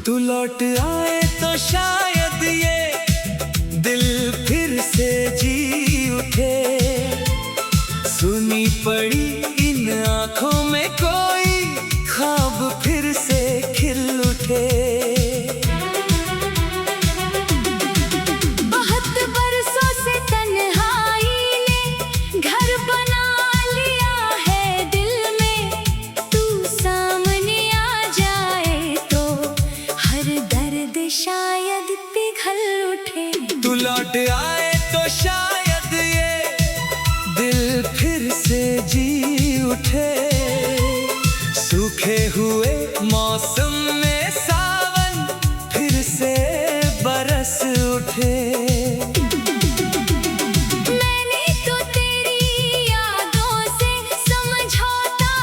तू लौट आए तो शायद ये दिल फिर से जी उठे। सुनी पड़ी इन आंखों में कोई ख्वाब फिर से खिल उठे। बहुत बरसों से तन्हाई ने घर बना लिया है दिल में। तू सामने आ जाए तो हर दर्द शायद पिघल उठे। तू लौट आए तो शायद ये दिल फिर से जी उठे। सूखे हुए मौसम में सावन फिर से बरस उठे। मैंने तो तेरी यादों से समझौता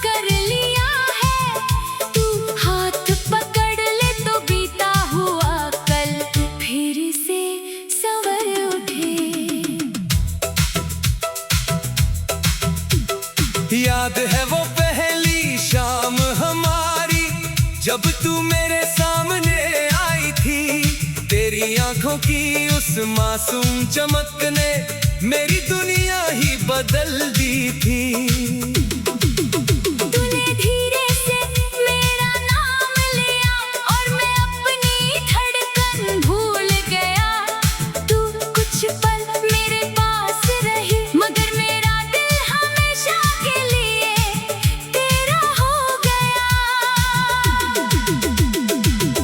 कर लिया है। तू हाथ पकड़ ले तो बीता हुआ कल फिर से संवर उठे। याद है वो पहली शाम हमारी जब तू मेरे सामने आई थी। तेरी आंखों की उस मासूम चमक ने मेरी दुनिया ही बदल दी थी। तूने धीरे से मेरा नाम लिया और मैं अपनी धड़कन भूल गया। तू कुछ पल मेरे पास रही मगर मेरा दिल हमेशा के लिए तेरा हो गया।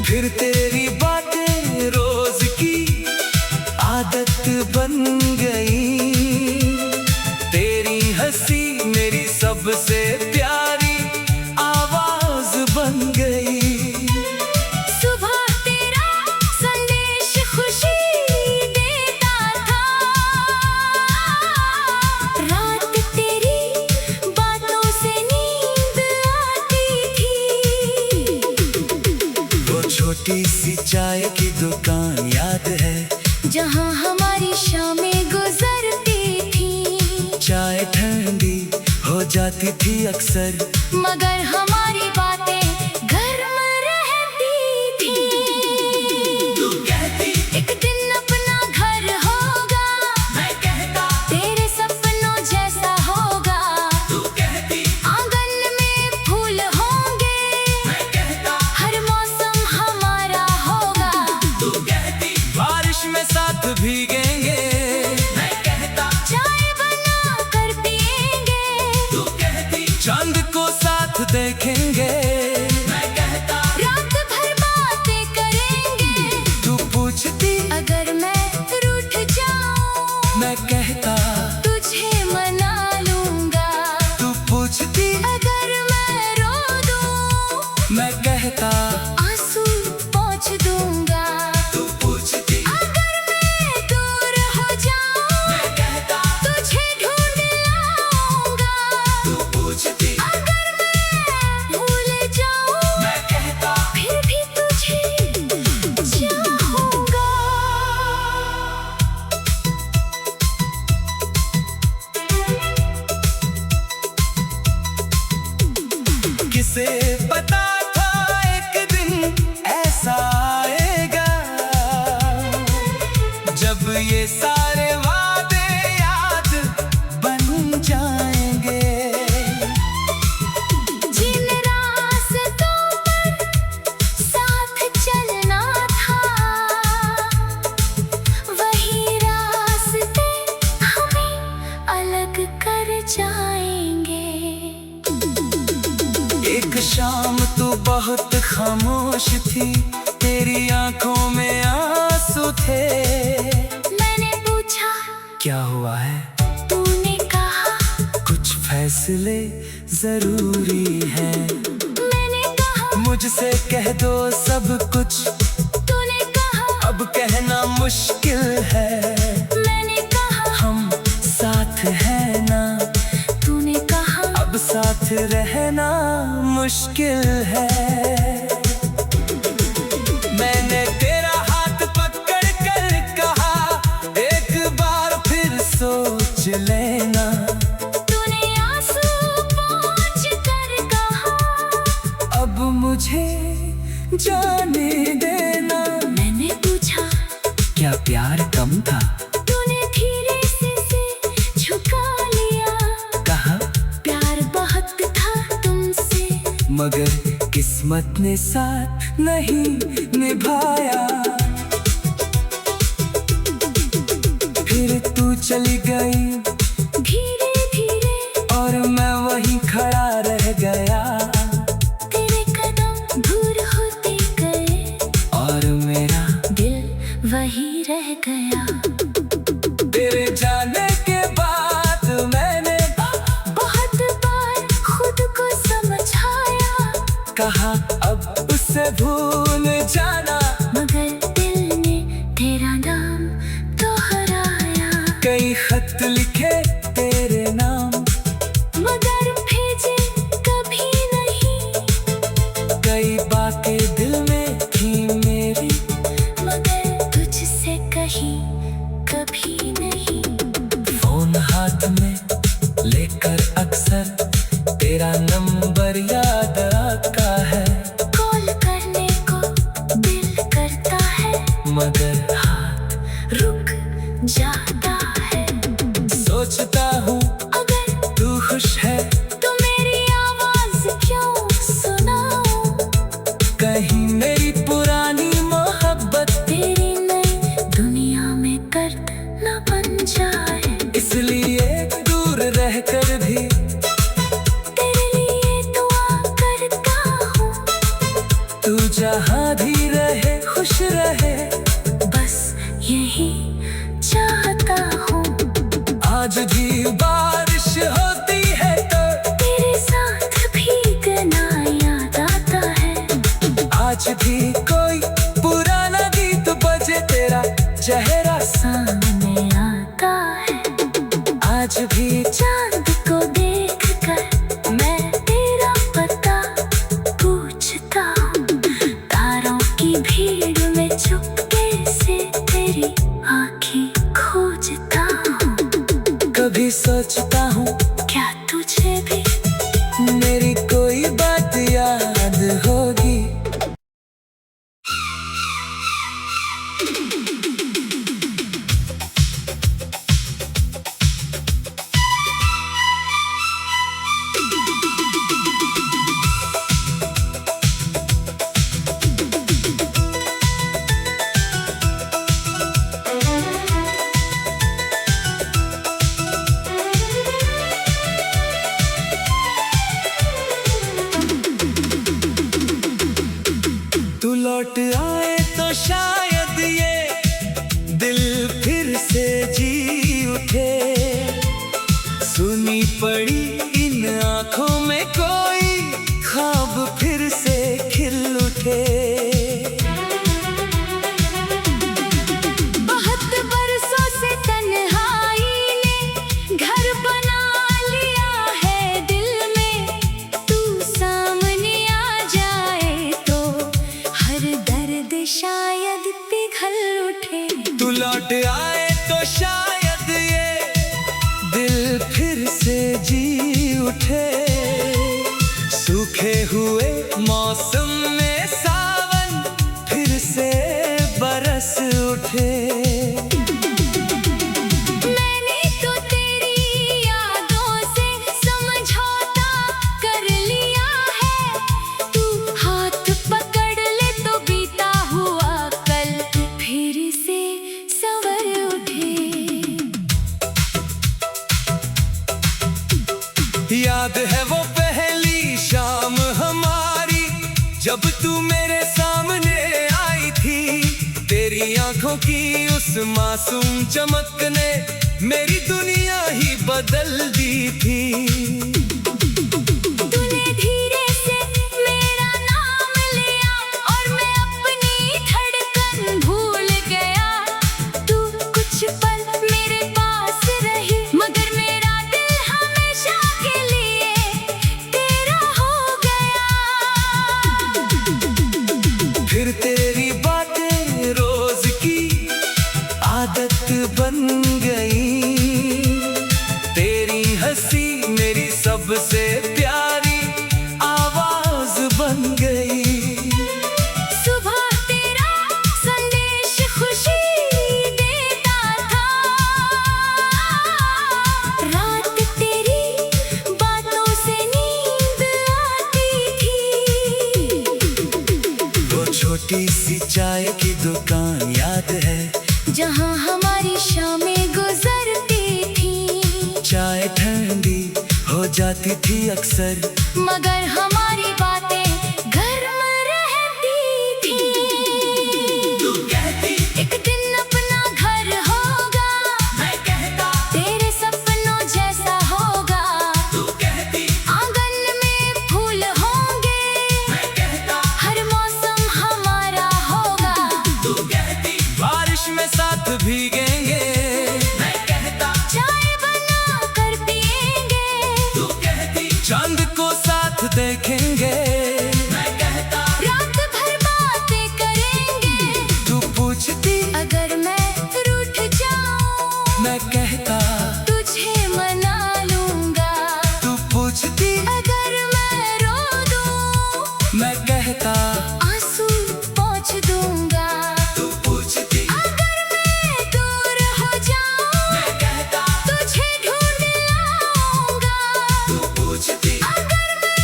फिर तेरी बातें रोज की आदत बन गई। तेरी हंसी मेरी सबसे प्यारी आवाज बन गई। सुबह तेरा संदेश खुशी देता था। रात तेरी बातों से नींद आती थी। वो छोटी सी चाय की दुकान याद है जहाँ हमारी शामें गुजरती थी। चाय ठंडी हो जाती थी अक्सर मगर हमारी बातें गर्म रहती थी। तू कहती एक दिन अपना घर होगा, मैं कहता तेरे सपनों जैसा होगा। तू कहती आंगन में फूल होंगे, मैं कहता हर मौसम हमारा होगा। तू कहती बारिश में साथ भीगेंगे, मैं कहता चाय बना कर पिएंगे। तू कहती चांद को साथ देखेंगे, मैं कहता रात भर बातें करेंगे। तू पूछती अगर मैं रूठ जाऊं मैं कहता तुझे मना लूंगा। तू पूछती अगर मैं रो दूं मैं कहता आंसू पोंछ दूंगा। तू पूछती अगर मैं दूर हो जाऊं मैं कहता तुझे ढूंढ लाऊंगा। तू पूछती अगर मैं भूल जाऊं मैं कहता फिर भी तुझे चाहूंगा। किसे पता था एक दिन ऐसा आएगा जब ये सारे वादे याद बन जाएंगे। जिन रास्तों पर साथ चलना था वही रास्ते हमें अलग कर जाएंगे। एक शाम तू बहुत खामोश थी, तेरी आंखों में आंसू थे। मैंने पूछा क्या हुआ है? तूने कहा कुछ फैसले जरूरी हैं। मैंने कहा मुझसे कह दो सब कुछ, तूने कहा अब कहना मुश्किल है। मैंने कहा हम साथ हैं ना, तूने कहा अब साथ रहना मुश्किल है। मैंने तेरा हाथ पकड़ कर कहा एक बार फिर सोच लेना। तूने आंसू पोंछ कर कहा अब मुझे जाने देना। मैंने पूछा क्या प्यार कम था? तूने धीरे से झुका लिया। कहा प्यार बहुत था तुमसे, मगर किस्मत ने साथ नहीं निभाया। फिर तू चली गई धीरे धीरे और मैं वहीं खड़ा रह गया। तेरे कदम दूर होते गए और मेरा दिल वही रह गया। तेरे जाने के बाद मैंने बहुत बार खुद को समझाया, कहा अब उसे भूल जाना, मगर दिल ने तेरा नाम दोहराया। कई खत लिखे तेरे नाम, मगर भेजे कभी नहीं, कई बातें दिल में थी मेरी, मगर तुझसे कही कभी नहीं। फोन हाथ में लेकर अक्सर तेरा नंबर याद आता है। कॉल करने को दिल करता है, मगर हाथ रुक जाता है। सोचता हूँ अगर तू खुश है, तो मेरी आवाज क्यों सुनाऊं? कहीं मेरी पुरानी मोहब्बत तेरी नई दुनिया में दर्द न बन जाए। इसलिए दूर रहकर भी तेरे लिए दुआ करता हूँ, तू जहाँ भी रहे खुश रहे, बस यही चाहता हूँ। आज भी बारिश होती है तो तेरे साथ भीगना याद आता है। आज भी कोई पुराना गीत बजे तेरा चेहरा सामने आता है। आज भी चांद को देखकर मैं तेरा पता पूछता हूँ। तारों की भीड़ में चुपके से तेरी आँखें खोजता हूँ। कभी सोचता हूँ क्या तुझे भी मेरी कोई बात याद होगी। तू लौट आए तो शायद ये दिल फिर से जी उठे। सुनी पड़ी इन आंखों में कोई ख्वाब फिर से खिल उठे। बहुत बरसों से तन्हाई ने घर बना लिया है दिल में। तू सामने आ जाए तो हर दर्द शायद पिघल उठे। तू लौट आए तो शायद ये दिल फिर से जी उठे। सूखे हुए मौसम में सावन फिर से बरस उठे। मैंने तो तेरी यादों से समझौता कर लिया है। तू हाथ पकड़ ले तो बीता हुआ कल फिर से संवर उठे। याद है वो पहली शाम हमारी, जब तू मेरे सामने आई थी। तेरी आंखों की उस मासूम चमक ने मेरी दुनिया ही बदल दी थी। तूने धीरे से मेरा नाम लिया और मैं अपनी धड़कन भूल गया। तू कुछ पल मेरे पास रही, मगर मेरा दिल हमेशा के लिए तेरा हो गया। फिर तेरी बातें रोज की आदत बन गई। तेरी हंसी मेरी सबसे प्यारी आवाज बन गई। छोटी सी चाय की दुकान याद है, जहाँ हमारी शामें गुजरती थी। चाय ठंडी हो जाती थी अक्सर, मगर हमारी बातें गर्म रहती थी। तू कहती एक दिन अपना घर होगा, मैं कहता तेरे सपनों जैसा होगा। तू कहती आंगन में फूल होंगे, मैं कहता हर मौसम हमारा होगा। तू कहती बारिश में साथ भीगेंगे, मैं कहता चाय बना कर पिएंगे, तू कहती चांद को साथ देखेंगे, मैं कहता रात भर बातें करेंगे। तू पूछती अगर मैं रूठ जाऊं, मैं कहता तुझे मना लूंगा। तू पूछती अगर मैं रो दूं, मैं कहता आंसू पोंछ दूंगा। तू पूछती अगर मैं दूर हो जाऊं, मैं कहता तुझे ढूंढ लाऊंगा। तू पूछती अगर मैं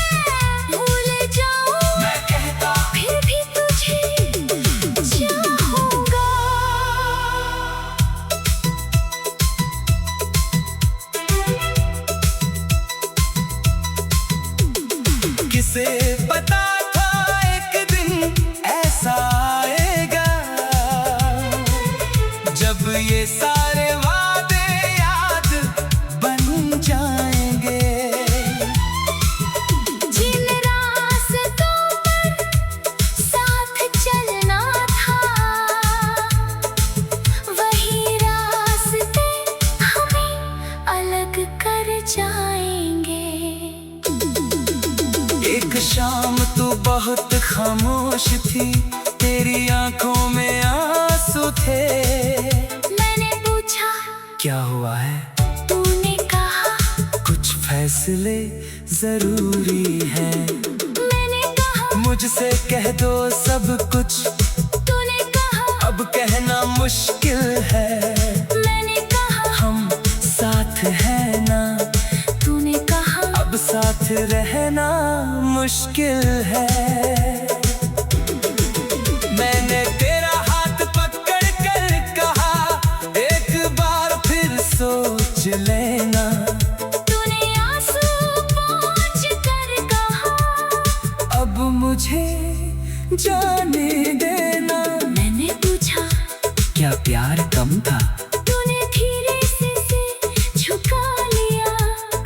भूल जाऊं, मैं कहता फिर भी तुझे चाहूंगा। किसे पता था एक दिन ऐसा आएगा, जब ये सारे वादे याद बन जाएंगे। जिन रास्तों पर साथ चलना था, वही रास्ते हमें अलग कर जाएंगे। एक शाम तू बहुत खामोश थी, तेरी आंखों में आंसू थे। मैंने पूछा क्या हुआ है? तूने कहा, कुछ फैसले जरूरी हैं, मैंने कहा मुझसे कह दो सब कुछ, तूने कहा, अब कहना मुश्किल है। मैंने कहा हम साथ हैं ना, तूने कहा अब साथ रहना मुश्किल है। मैंने तेरा हाथ पकड़ कर कहा, एक बार फिर सोच लेना। तूने आंसू पोंछ कर कहा, अब मुझे जाने देना। मैंने पूछा क्या प्यार कम था? तूने धीरे से झुका लिया।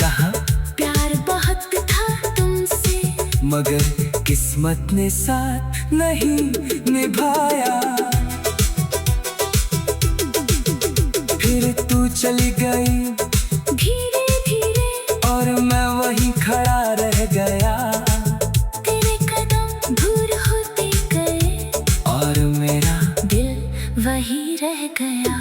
कहा प्यार बहुत था तुमसे, मगर किस्मत ने साथ नहीं निभाया। फिर तू चली गई धीरे धीरे और मैं वहीं खड़ा रह गया, तेरे कदम दूर होते गए और मेरा दिल वही रह गया।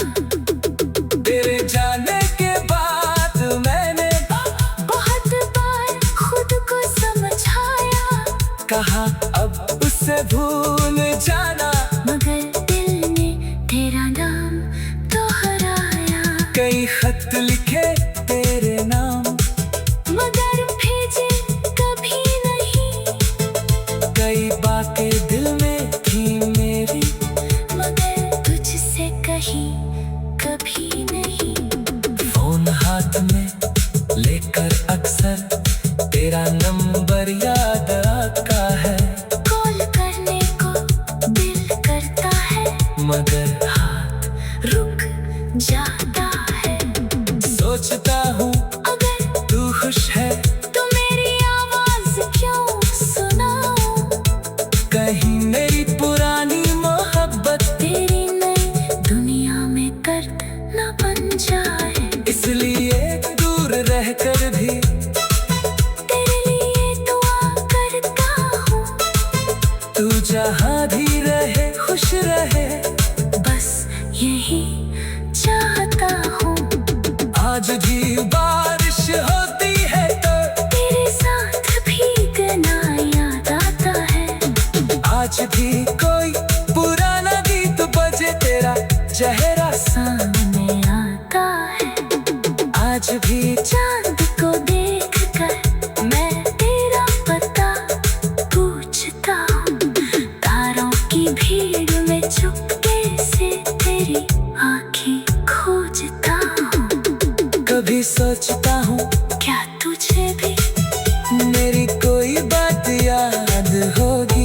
तेरे जाने के बाद मैंने बहुत बार खुद को समझाया, कहा अब उससे भूल जाना, मगर दिल ने तेरा नाम दोहराया। कई खत लिखे तेरे नाम, मगर भेजे कभी नहीं, कई बातें दिल में थी मेरी, मगर तुझसे कही कभी नहीं। फोन हाथ में लेकर अक्सर तेरा नंबर याद आता है, कॉल करने को दिल करता है, मगर हाथ रुक जाता है। सोचता हूँ अगर तू खुश है, तो मेरी आवाज क्यों सुनाऊं, कहीं मेरी पुरानी मोहब्बत तेरी नई दुनिया में कर्द न बन जाए। इसलिए दूर रहकर भी तेरे लिए दुआ करता हूँ, तू जहाँ भी रहे खुश रहे, बस यही चाहता हूँ। आज भी बारिश होती है तो तेरे साथ भीगना याद आता है। आज भी कोई पुराना गीत बजे, तेरा चेहरा सामने आता है। आज भी चांद को देखकर मैं तेरा पता पूछता हूँ, तारों की भीड़ में चुपके से तेरी आँखें खोजता हूँ। कभी सोचता हूँ क्या तुझे भी मेरी कोई बात याद होगी।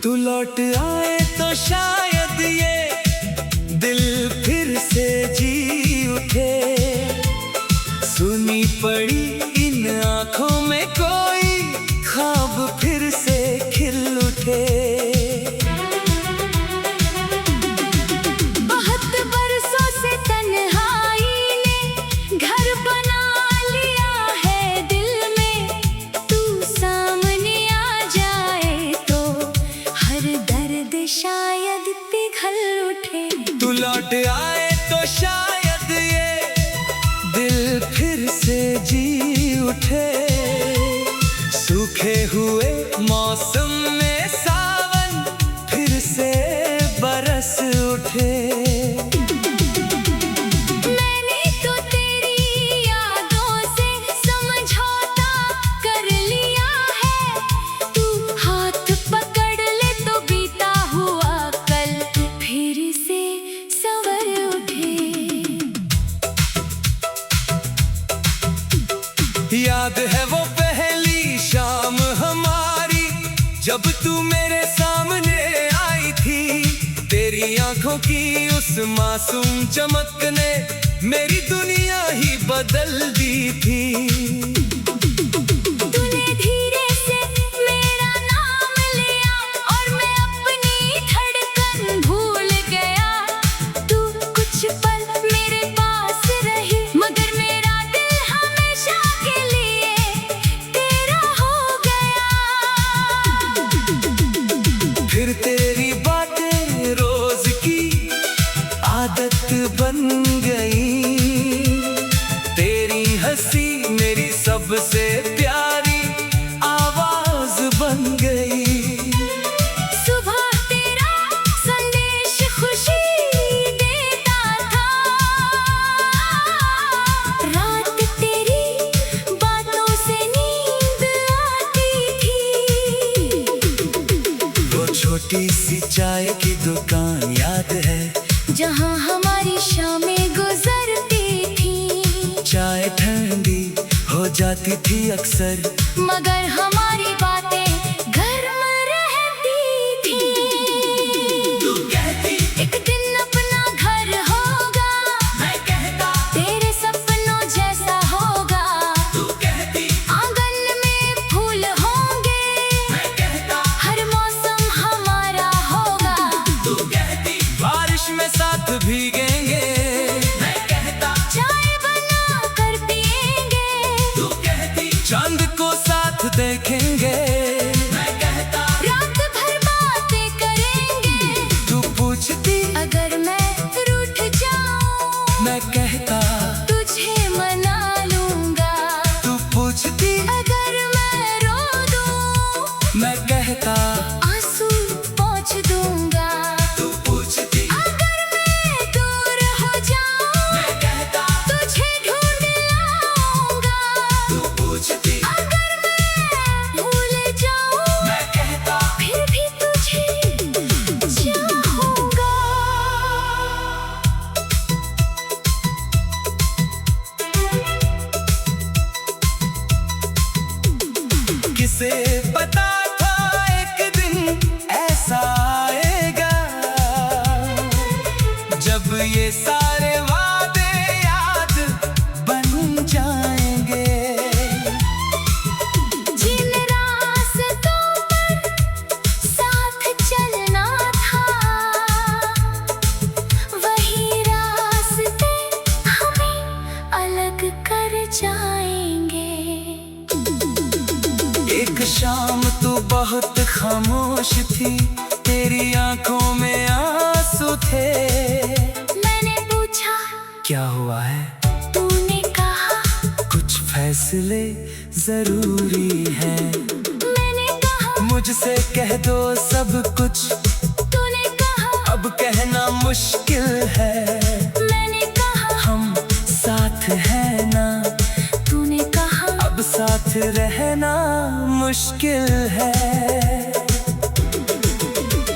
तू लौट आए तो शायद ये दिल फिर से जी उठे। सुनी पड़ी इन आंखों में कोई ख्वाब फिर से खिल उठे। बहुत बरसों से तन्हाई ने घर बना लिया है दिल में। तू सामने आ जाए तो हर दर्द शायद पिघल उठे। तू लौट आए तो शायद ये दिल फिर से जी उठे। सूखे हुए मौसम में सावन फिर से बरस उठे। मैंने तो तेरी यादों से समझौता कर लिया है। तू हाथ पकड़ ले तो बीता हुआ कल फिर से संवर उठे। याद है वो पहली शाम हमारी जब तू मेरे सामने आई थी। तेरी आंखों की उस मासूम चमक ने मेरी दुनिया ही बदल दी थी। तूने धीरे से मेरा नाम लिया और मैं अपनी धड़कन भूल गया। तू कुछ पल मेरे पास रही मगर मेरा दिल हमेशा के लिए तेरा हो गया। फिर तेरी बातें रोज की आदत बन गई। तेरी हंसी मेरी सबसे प्यारी आवाज बन गई। सुबह तेरा संदेश खुशी देता था। रात तेरी बातों से नींद आती थी। वो छोटी सी चाय की दुकान याद है जहाँ हमारी शामें गुजरती थी। चाय ठंडी हो जाती थी अक्सर मगर हमारी बातें गर्म रहती थी। तू कहती एक दिन अपना घर होगा। मैं कहता तेरे सपनों जैसा होगा। तू कहती आंगन में फूल होंगे। मैं कहता हर मौसम हमारा होगा। तू कहती बारिश में साथ भीगेंगे। मैं कहता चाय बना कर पिएंगे। तू कहती चांद को साथ देखेंगे। मैं कहता रात भर बातें करेंगे। तू पूछती अगर मैं रूठ जाऊं मैं कहता तुझे मना लूंगा। तू पूछती अगर मैं रो दूं मैं कहता आंसू पोंछ दूंगा। तू पूछती अगर मैं दूर हो जाऊं मैं कहता तुझे ढूंढ लाऊंगा। तू पूछती अगर मैं भूल जाऊं मैं कहता फिर भी तुझे चाहूंगा। किसे पता था एक दिन ऐसा आएगा जब ये सारे वादे याद बन जाएंगे। जिन रास्तों पर साथ चलना था वही रास्ते हमें अलग कर जाएंगे। एक शाम तू बहुत खामोश थी। तेरी तेरी आंखों में आंसू थे। मैंने पूछा क्या हुआ है? तूने कहा कुछ फैसले जरूरी हैं। मैंने कहा मुझसे कह दो सब कुछ, तूने कहा अब कहना मुश्किल है। मैंने कहा हम साथ हैं ना, तूने कहा अब साथ रहना मुश्किल है।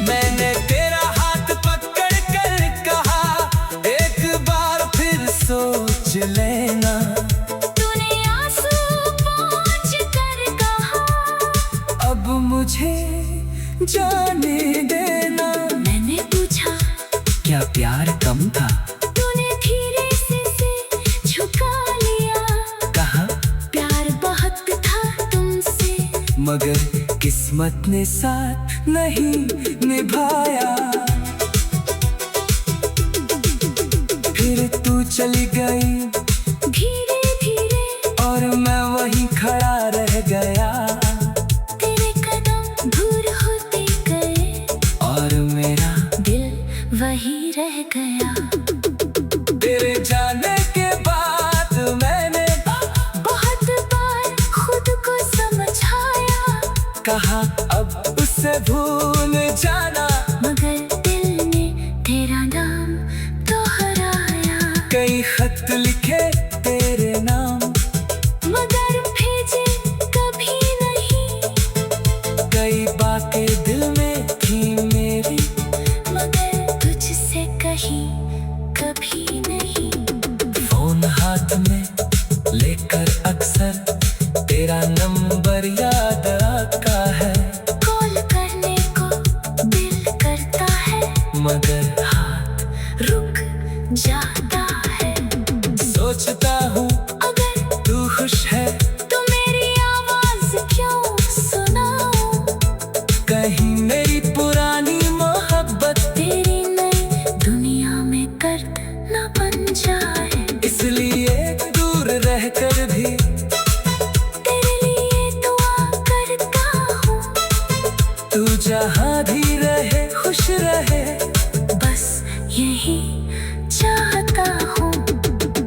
मैंने तेरा हाथ पकड़ कर कहा, एक बार फिर सोच लेना। तूने आंसू पोंछ कर कहा अब मुझे जाने देना। मैंने पूछा क्या प्यार कम था? तूने धीरे से झुका लिया। कहा प्यार बहुत था तुमसे, मगर किस्मत ने साथ नहीं निभाया। फिर तू चली गई धीरे धीरे और मैं वहीं खड़ा रह गया। तेरे कदम दूर होते गए और मेरा दिल वही रह गया। तेरे जाने के बाद मैंने बहुत बार खुद को समझाया, कहा अब उसे भूल जाना। मगर दिल ने तेरा नाम दोहराया। कई खत लिखे तेरे नाम, मगर भेजे कभी नहीं। कई बातें दिल में थी मेरी, मगर तुझसे कही कभी नहीं। फोन हाथ में लेकर अक्सर तेरा नंबर याद आता है। कॉल करने को दिल करता है, मगर हाथ रुक जाता है। सोचता हूँ अगर तू खुश है, तो मेरी आवाज क्यों सुनाऊं? कहीं मेरी पुरानी मोहब्बत तेरी नई दुनिया में दर्द न बन जाए। इसलिए दूर रहकर भी तेरे लिए दुआ करता हूँ, तू जहाँ भी रहे खुश रहे। बस यही चाहता हूँ।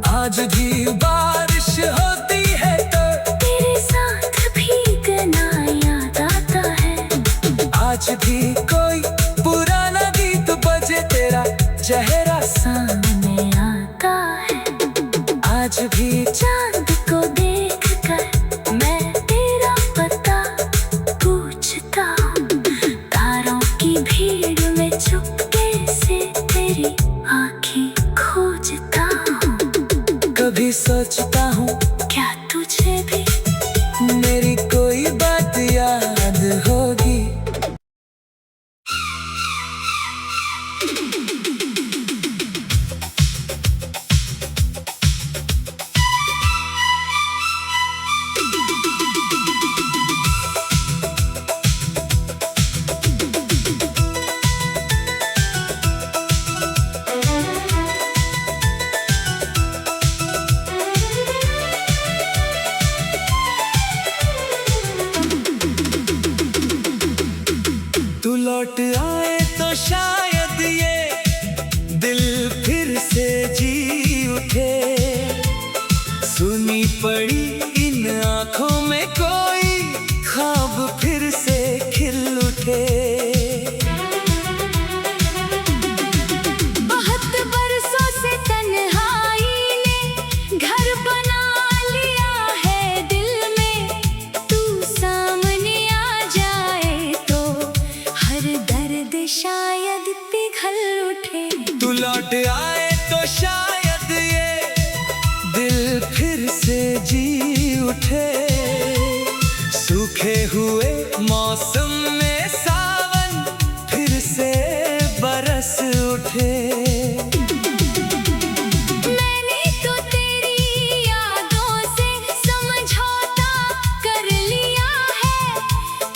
आज भी बारिश होती है तो तेरे साथ भीगना याद आता है। आज भी कोई पुराना गीत बजे, तेरा चेहरा सामने आता है। आज भी चांद को देखकर मैं तेरा पता पूछता हूँ। तारों की भीड़ में चुपके से तेरी आंखें खोजता हूँ। कभी सोचता हूँ क्या तुझे भी मेरी कोई बात याद होगी। तू लौट आए तो शायद ये दिल फिर से जी उठे। सुनी पड़ी इन आंखों में कोई ख्वाब फिर से खिल उठे। बहुत बरसों से तन्हाई ने घर बना लिया है दिल में। तू सामने आ जाए तो हर दर्द शायद पिघल उठे। तू लौट आए तो शायद ये दिल फिर से जी उठे। सूखे हुए मौसम में सावन फिर से बरस उठे। मैंने तो तेरी यादों से समझौता कर लिया है।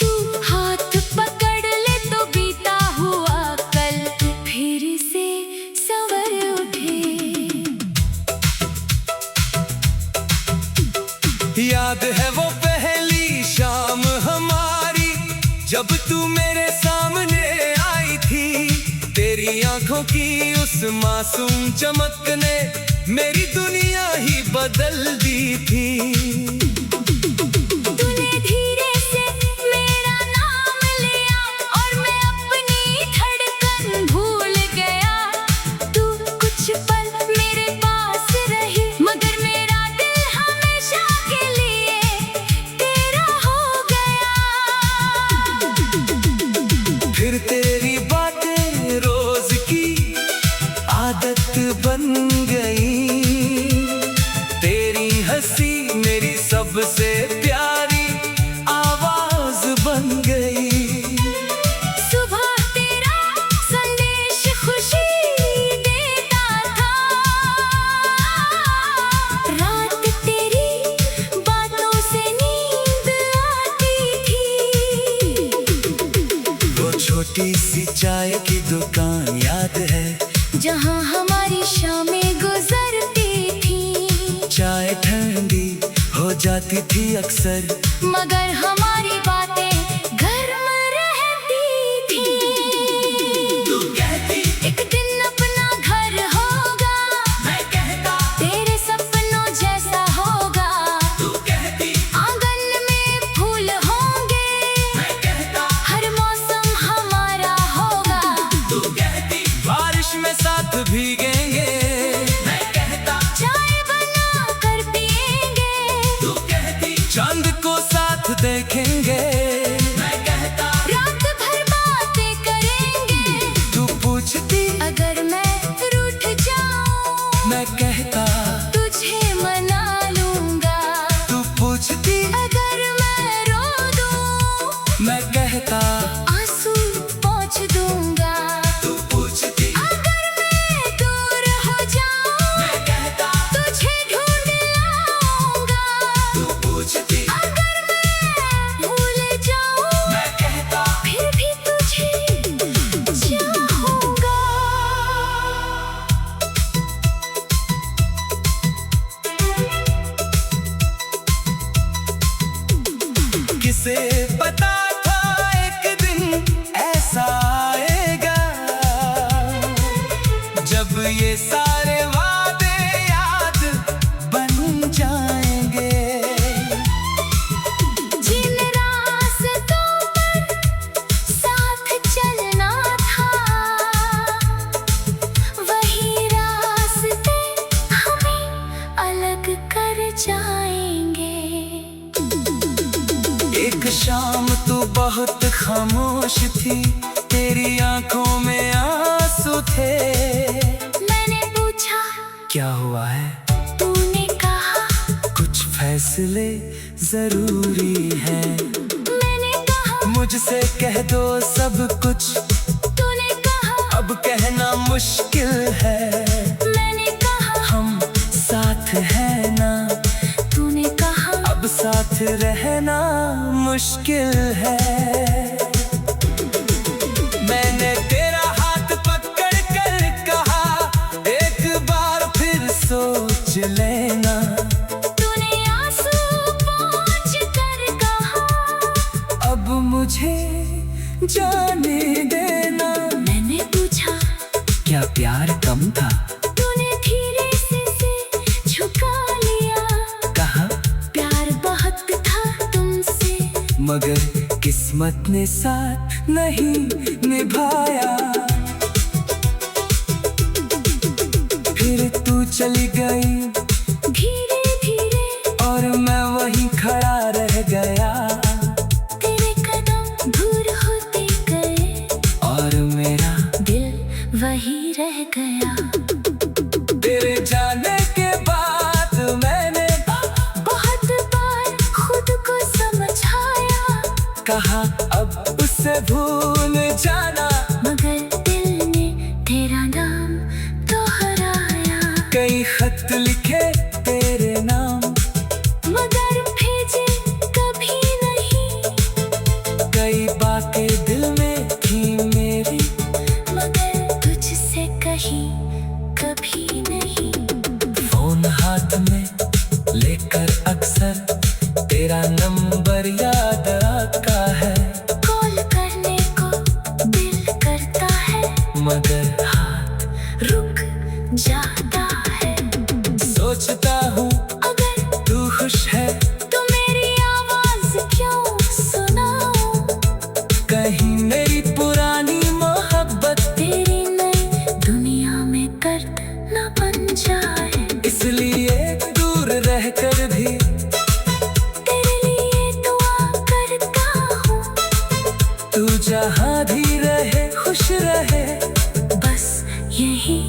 तू हाथ पकड़ ले तो बीता हुआ कल फिर से संवर उठे। याद है वो पहली शाम हमारी, जब तू तेरी आंखों की उस मासूम चमक ने मेरी दुनिया ही बदल दी थी। तूने धीरे से मेरा नाम लिया और मैं अपनी धड़कन भूल गया। तू कुछ पल मेरे पास रही मगर मेरा दिल हमेशा के लिए तेरा हो गया। फिर तेरी बातें रोज की आदत बन गई। तेरी हंसी मेरी सबसे प्यारी आवाज बन गई। सुबह तेरा संदेश खुशी देता था, रात तेरी बातों से नींद आती थी। वो छोटी सी चाय की दुकान याद है जहाँ हमारी शामें गुजरती थी। चाय ठंडी हो जाती थी अक्सर मगर हमारी बातें गर्म रहती थी। तू कहती एक दिन अपना घर होगा, मैं कहता तेरे सपनों जैसा होगा। तू कहती आंगन में फूल होंगे, मैं कहता हर मौसम हमारा होगा। तू कहती बारिश में साथ भीगेंगे मैं कहता चाय बना कर पिएंगे, तू कहती चांद को साथ देखेंगे मैं कहता रात भर बातें करेंगे। तू पूछती अगर मैं रूठ जाऊं मैं कहता तुझे मना लूंगा। तू पूछती अगर मैं रो दूं मैं कहता आंसू पोंछ दूंगा। तू पूछती अगर मैं दूर हो जाऊं मैं कहता तुझे ढूंढ लाऊंगा। तू पूछती अगर मैं भूल जाऊं मैं कहता फिर भी तुझे चाहूंगा। किसे पता था एक दिन ऐसा आएगा जब ये सारे वादे याद बन जाएंगे। जिन रास्तों पर साथ चलना था वही रास्ते हमें अलग कर जाएंगे। एक शाम तू बहुत खामोश थी, तेरी आंखों में आंसू थे। मैंने पूछा क्या हुआ है? तूने कहा कुछ फैसले जरूरी हैं। मैंने कहा मुझसे कह दो सब कुछ, तूने कहा अब कहना मुश्किल है। मैंने कहा हम साथ हैं ना, तूने कहा अब साथ रहना मुश्किल है। मैंने तेरा हाथ पकड़ कर कहा एक बार फिर सोच लेना। तूने आंसू पोंछ कर कहा अब मुझे जाने देना। मैंने पूछा क्या प्यार कम था? तूने धीरे से झुका लिया। कहा प्यार बहुत था तुमसे मगर किस्मत ने साथ नहीं निभाया। फिर तू चली गई धीरे धीरे और मैं वहीं खड़ा रह गया। तेरे कदम दूर होते गए और मेरा दिल वही रह गया। तेरे जाने के बाद मैंने बहुत बार खुद को समझाया कहा अब उसे भूल जाना। मगर दिल ने तेरा नाम दोहराया। कई खत लिखे तेरे नाम मगर भेजे कभी नहीं। कई बातें दिल में थी मेरी मगर तुझसे कहीं कभी नहीं। फोन हाथ में लेकर अक्सर तेरा नंबर याद आता है। कॉल करने को दिल मगर हाथ रुक जाता है। सोचता हूँ अगर तू खुश है तो मेरी आवाज क्यों सुनाऊं? कहीं मेरी पुरानी मोहब्बत तेरी नई दुनिया में दर्द न बन जाए। इसलिए दूर रहकर भी तेरे लिए दुआ करता हूँ। तू जहाँ भी रहे खुश रहे, बस यही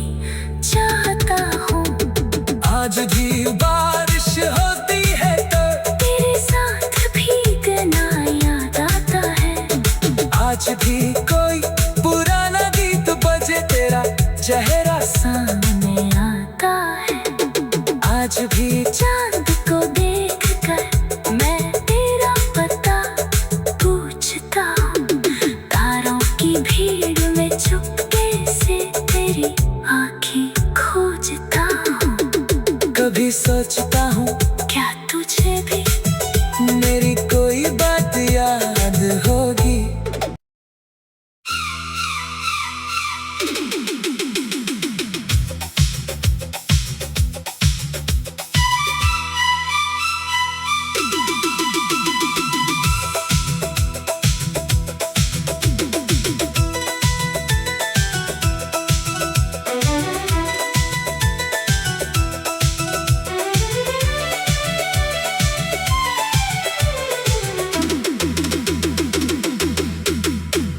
चाहता हूँ। आज भी बारिश होती है तो तेरे साथ भीगना याद आता है। आज भी कोई पुराना गीत बजे तेरा चेहरा सामने आता है। आज भी चांद को देखकर मैं तेरा पता पूछता हूँ। तारों की भीड़ में चुपके से तेरी आँखें खोजता हूँ। कभी सोचता हूँ क्या तुझे भी मेरी कोई बात याद होगी।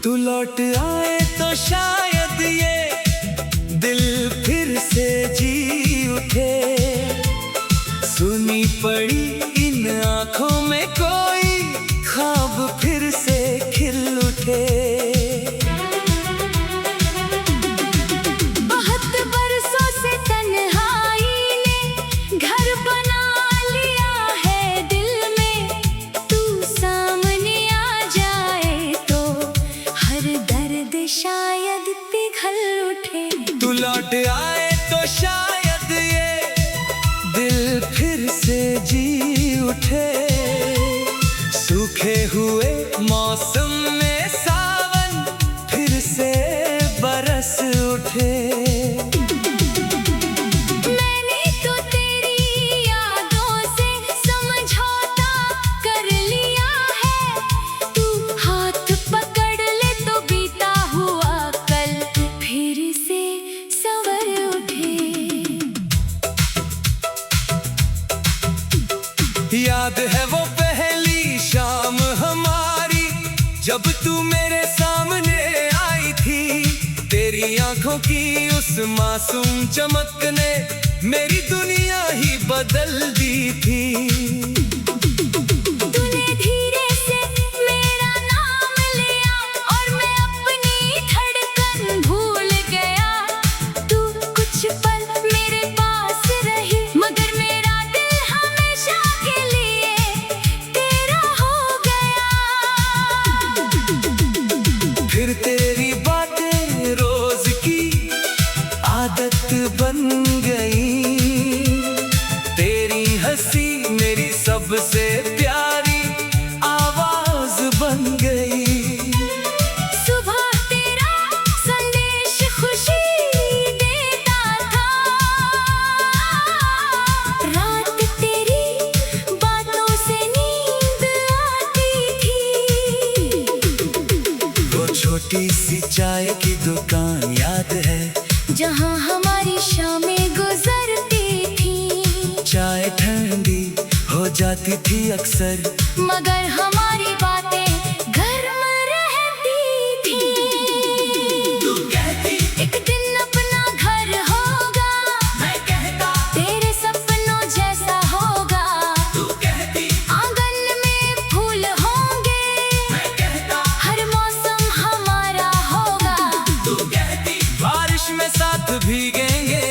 तू लौट आए तो शायद ये दिल फिर से जी उठे। सुनी पड़ी इन आंखों में कोई ख्वाब फिर से खिल उठे। बहुत बरसों से तन्हाई ने घर बना लिया है दिल में। तू सामने आ जाए तो हर दर्द शायद पिघल उठे। तू लौट आए तो शायद ये दिल फिर से जी उठे। सूखे हुए मौसम में सावन फिर से बरस उठे। मैंने तो तेरी यादों से समझौता कर लिया है। तू हाथ पकड़ ले तो बीता हुआ कल फिर से संवर उठे। याद है वो पहली शाम हमारी जब तू मेरे सामने आई थी। तेरी आंखों की उस मासूम चमक ने मेरी दुनिया ही बदल दी थी। तूने धीरे से मेरा नाम लिया और मैं अपनी धड़कन भूल गया। तू कुछ पल मेरे पास रही मगर मेरा दिल हमेशा के लिए तेरा हो गया। फिर तेरी बातें रोज की आदत बन गई। तेरी हंसी मेरी सबसे प्यारी आवाज बन गई। सुबह तेरा संदेश खुशी देता था। रात तेरी बातों से नींद आती थी। वो छोटी सी चाय की दुकान याद है जहाँ हमारी शामें गुजरती थी। चाय ठंडी हो जाती थी अक्सर मगर हमारी बातें गर्म रहती थी। तू कहती एक दिन अपना घर होगा, मैं कहता तेरे सपनों जैसा होगा। तू कहती आंगन में फूल होंगे, मैं कहता हर मौसम हमारा होगा। तू कहती बारिश में साथ भीगेंगे।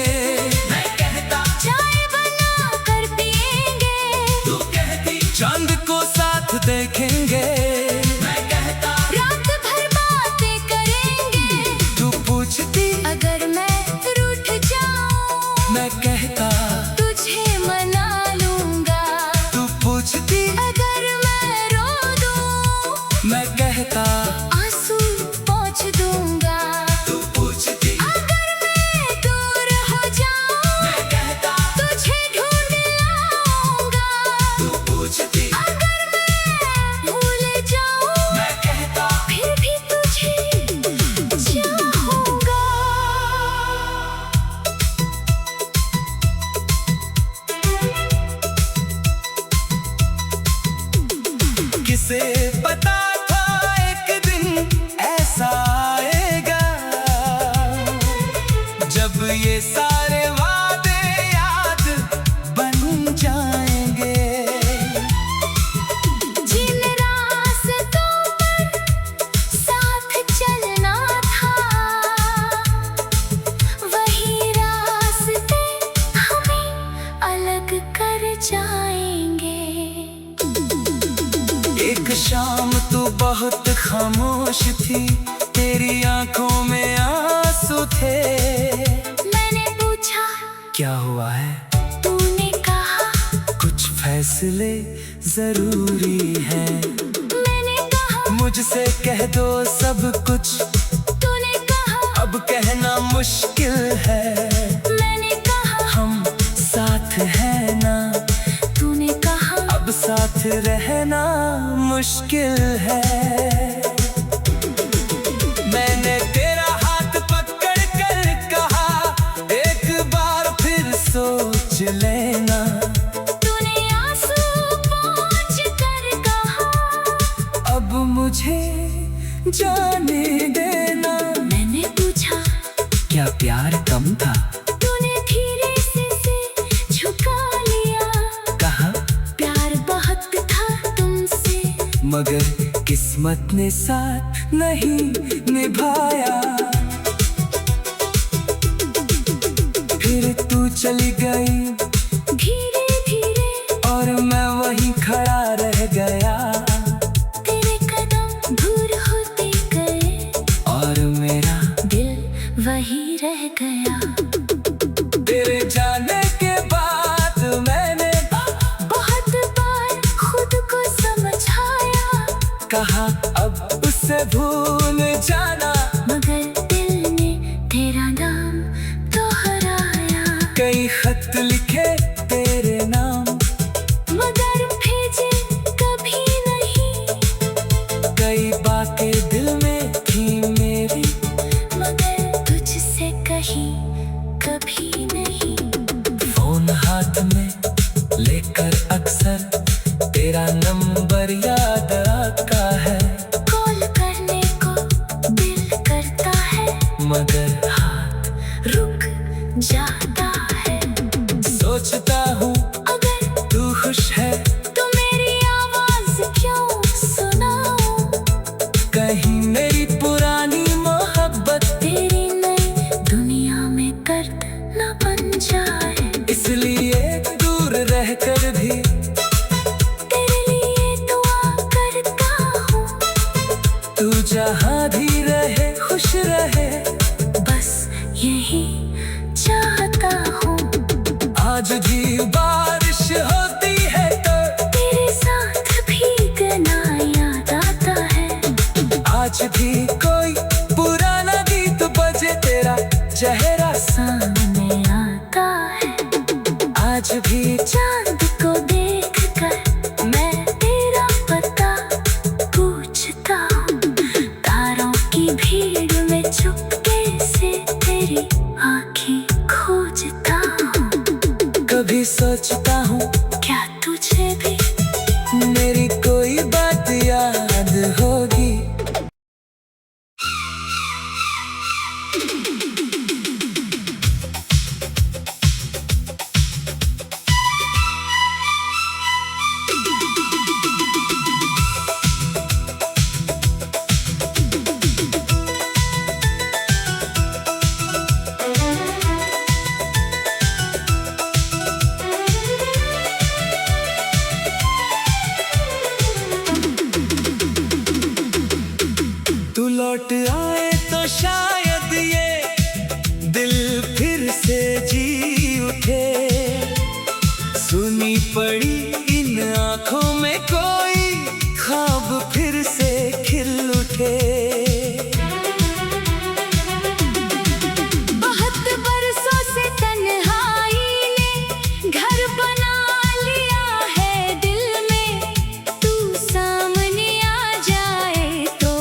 मैं कहता चाय बना कर पिएंगे। तू कहती चांद को साथ देखेंगे। अब ये सारे वादे याद बन जाएंगे। जिन रास्तों पर साथ चलना था, वही रास्ते हमें अलग कर जाएंगे। एक शाम तू बहुत खामोश थी, तेरी आंखों में आंसू थे। मैंने पूछा क्या हुआ है? तूने कहा कुछ फैसले जरूरी हैं। मैंने कहा मुझसे कह दो सब कुछ, तूने कहा अब कहना मुश्किल है। मैंने कहा हम साथ हैं ना, तूने कहा अब साथ रहना मुश्किल है। मैंने तेरा हाथ पकड़ कर कहा, एक बार फिर सोच लेना। तूने आंसू पोंछ कर कहा, अब मुझे जाने देना। मैंने पूछा क्या प्यार कम था? तूने धीरे से झुका लिया। कहा प्यार बहुत था तुमसे, मगर किस्मत ने साथ नहीं निभाया। फिर तू चली गई धीरे धीरे और मैं वहीं खड़ा रह गया। तेरे कदम दूर होते गए और मेरा दिल वहीं रह गया। तेरे जाने के बाद मैंने बहुत बार खुद को समझाया, कहा अब उससे भूल जाना, मगर दिल ने तेरा नाम दोहराया। कई खत लिखे तेरे नाम, मगर भेजे कभी नहीं, कई बातें दिल में थी मेरी, मगर तुझसे कही कभी नहीं। फोन हाथ में लेकर अक्सर तेरा नंबर याद आता है। कॉल करने को दिल करता है, मगर हाथ रुक जाता है। सोचता हूँ अगर तू खुश है, तो मेरी आवाज क्यों सुनाऊं? कहीं मेरी पुरानी मोहब्बत तेरी नई दुनिया में दर्द न बन जाए। इसलिए दूर रहकर भी तेरे लिए दुआ करता हूँ, तू जहाँ भी रहे खुश रहे, बस यही चाहता हूँ। आज भी बारिश होती है तो तेरे साथ भीगना याद आता है। आज भी कोई पुराना गीत बजे, तेरा चेहरा सामने आता है। आज भी चांद को देख कर मैं तेरा पता पूछता हूँ। तारों की भीड़ में चुपके से तेरी आँखें खोजता हूँ। कभी सोचता हूँ क्या तुझे भी मेरी कोई बात याद होगी। तू लौट आए तो शायद ये दिल फिर से जी उठे। सुनी पड़ी इन आंखों में कोई ख्वाब फिर से खिल उठे। बहुत बरसों से तन्हाई ने घर बना लिया है दिल में। तू सामने आ जाए तो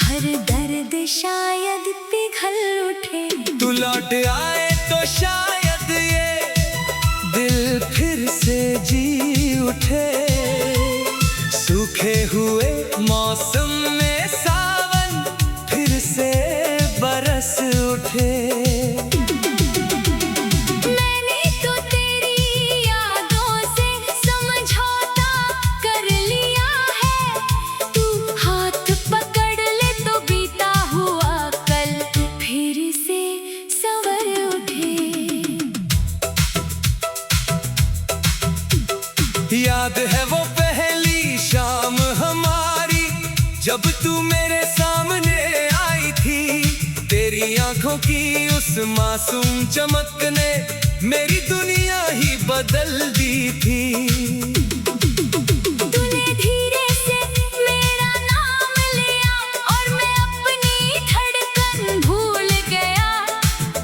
हर दर्द शायद पिघल उठे। तू लौट आए तो शायद ये दिल फिर से जी उठे। सूखे हुए मौसम में सावन फिर से बरस उठे। याद है वो पहली शाम हमारी, जब तू मेरे सामने आई थी। तेरी आंखों की उस मासूम चमक ने मेरी दुनिया ही बदल दी थी। तूने धीरे से मेरा नाम लिया और मैं अपनी धड़कन भूल गया।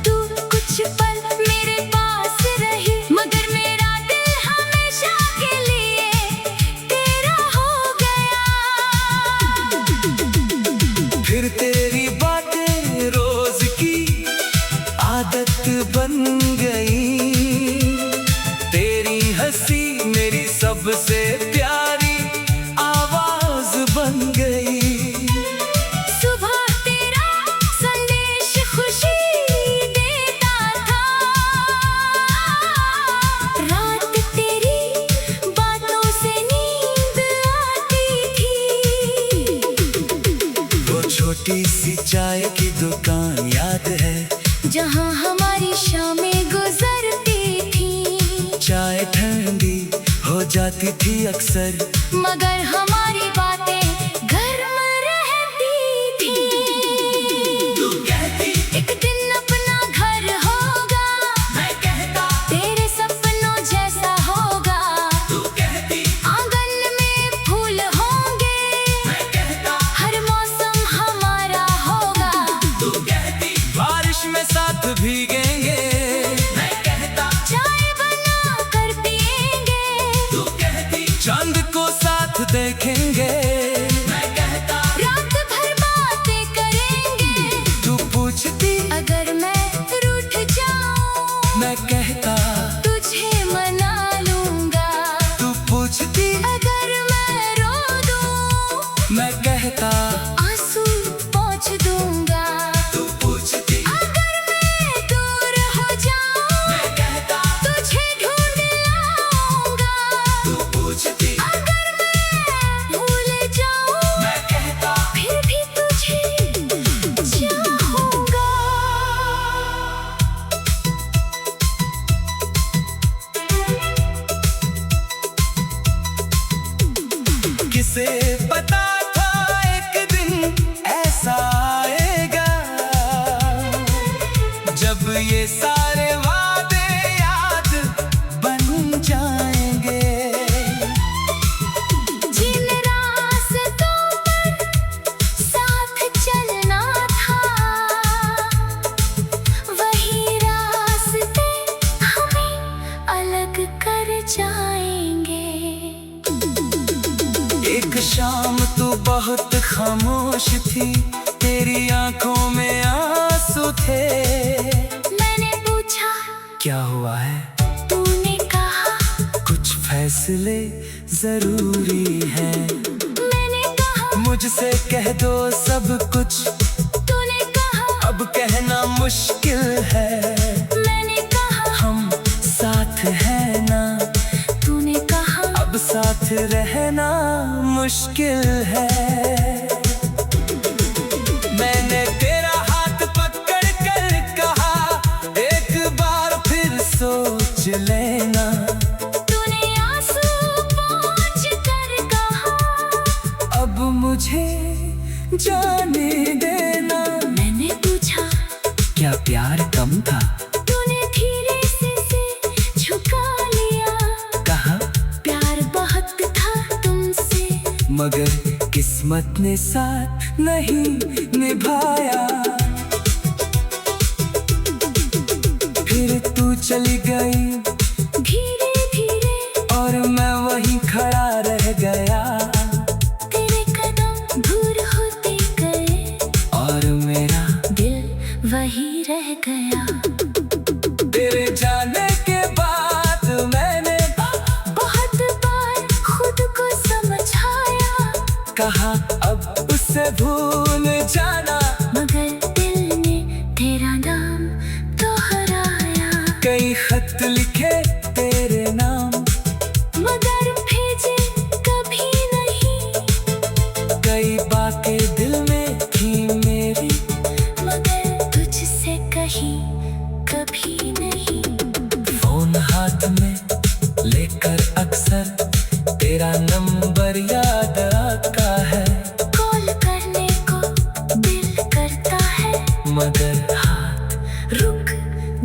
तू कुछ पल मेरे पास रही, मगर मेरा दिल हमेशा के लिए तेरा हो गया। फिर तेरी बातें रोज की आदत बन गई। तेरी हंसी मेरी सबसे प्यारी आवाज बन गई। सुबह तेरा संदेश खुशी देता था, रात तेरी बातों से नींद आती थी। वो छोटी सी चाय की दुकान याद है, जहाँ हमारी शामें गुजरती थी। चाय ठंडी हो जाती थी अक्सर, मगर हमारी बातें गर्म रहती थी। तू कहती एक दिन अपना घर होगा, मैं कहता तेरे सपनों जैसा होगा। तू कहती आंगन में फूल होंगे, मैं कहता हर मौसम हमारा होगा। तू कहती बारिश में साथ भीगेंगे, मैं कहता चाय बना कर पिएंगे, तू कहती चांद को साथ देखेंगे, मैं कहता रात भर बातें करेंगे। तू पूछती अगर मैं रूठ जाऊं, मैं कहता तुझे मना लूंगा। तू पूछती अगर मैं रो दूं, मैं कहता आंसू पोंछ दूंगा। तू पूछती अगर मैं दूर हो जाऊं, मैं कहता तुझे ढूंढ लाऊंगा। तू पूछती अगर मैं भूल जाऊं, मैं कहता फिर भी तुझे चाहूंगा। किसे पता था एक दिन ऐसा आएगा, जब ये सारे वादे याद बन जाएंगे। जिन रास्तों पर साथ चलना था, वही रास्ते हमें अलग कर जाएंगे। एक शाम तू बहुत खामोश थी, तेरी आंखों में आंसू थे। मैंने पूछा क्या हुआ है? तूने कहा, कुछ फैसले जरूरी हैं। मैंने कहा मुझसे कह दो सब कुछ, तूने कहा, अब कहना मुश्किल है। मैंने कहा हम साथ हैं ना, तूने कहा अब साथ रहना मुश्किल है। मैंने तेरा हाथ पकड़ कर कहा, एक बार फिर सोच लेना। तूने आंसू पोंछ कर कहा, अब मुझे जाने देना। मैंने पूछा क्या प्यार कम था? तूने धीरे से झुका लिया। कहा प्यार बहुत था तुमसे, मगर किस्मत ने साथ नहीं निभाया। फिर तू चली गई धीरे धीरे और मैं वहीं खड़ा रह गया। तेरे कदम दूर होते गए और मेरा दिल वही रह गया। तेरे जाने के बाद मैंने बहुत बार खुद को समझाया, कहा अब उससे भूल जाना। मगर दिल ने तेरा नाम दोहराया। कई खत लिखे तेरे नाम, मगर भेजे कभी नहीं। कई बातें दिल में थी मेरी, मगर तुझसे कहीं कभी नहीं। फोन हाथ में लेकर अक्सर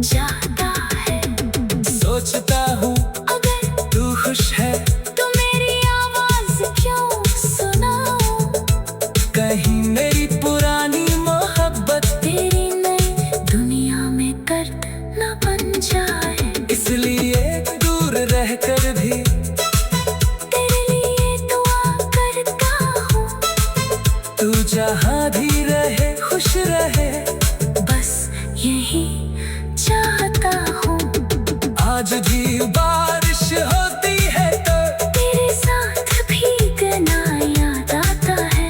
जाता है। सोचता हूँ अगर तू खुश है तो मेरी आवाज क्यों सुनाऊं? कहीं मेरी पुरानी मोहब्बत तेरी नई दुनिया में दर्द न बन जाए। इसलिए दूर रहकर भी तेरे लिए दुआ करता हूँ। तू जहाँ भी रहे खुश रहे, बस यही चाहता हूँ। आज भी बारिश होती है तो तेरे साथ भीगना याद आता है।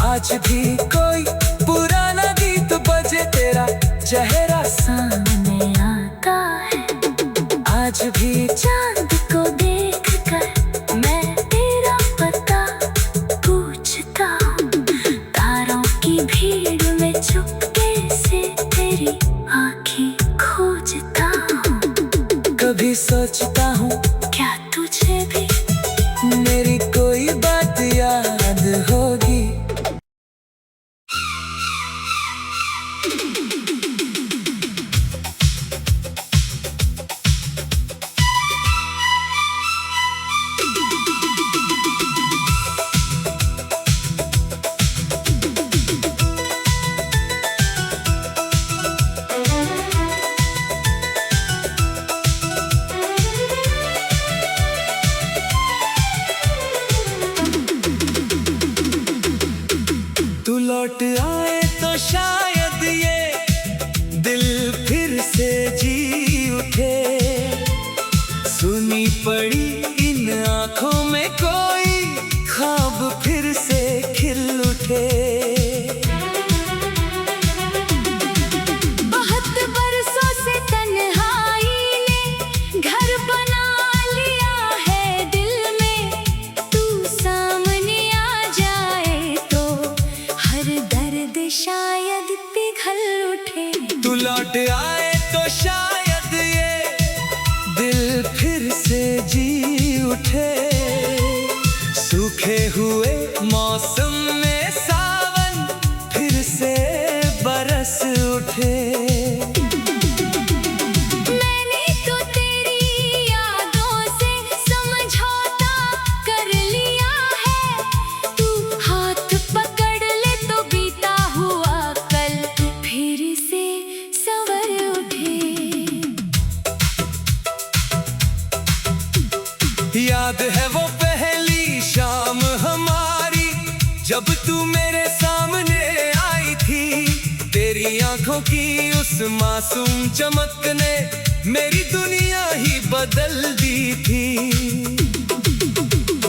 आज भी कोई पुराना गीत बजे, तेरा चेहरा सामने आता है। आज भी चांद को देखकर मैं तेरा पता पूछता हूँ। तारों की भीड़ में चुपके से तेरी आँखें खोजता हूँ। कभी सोचता हूँ क्या तुझे भी मेरी कोई बात याद होगी। तू लौट आए तो शायद ये दिल फिर से जी उठे। सुनी पड़ी इन आंखों में कोई ख्वाब फिर से खिल उठे। बहुत बरसों से तन्हाई ने घर बना लिया है दिल में। तू सामने आ जाए तो हर दर्द शायद पिघल उठे। तू लौट आए तो शायद ये दिल फिर से जी उठे। सूखे हुए मौसम में सावन फिर से बरस उठे। मैंने तो तेरी यादों से समझौता कर लिया है। तू हाथ पकड़ ले तो बीता हुआ कल फिर से संवर उठे। याद है वो पहली शाम हमारी, जब तू मेरे सामने आई थी। तेरी आंखों की उस मासूम चमक ने मेरी दुनिया ही बदल दी थी।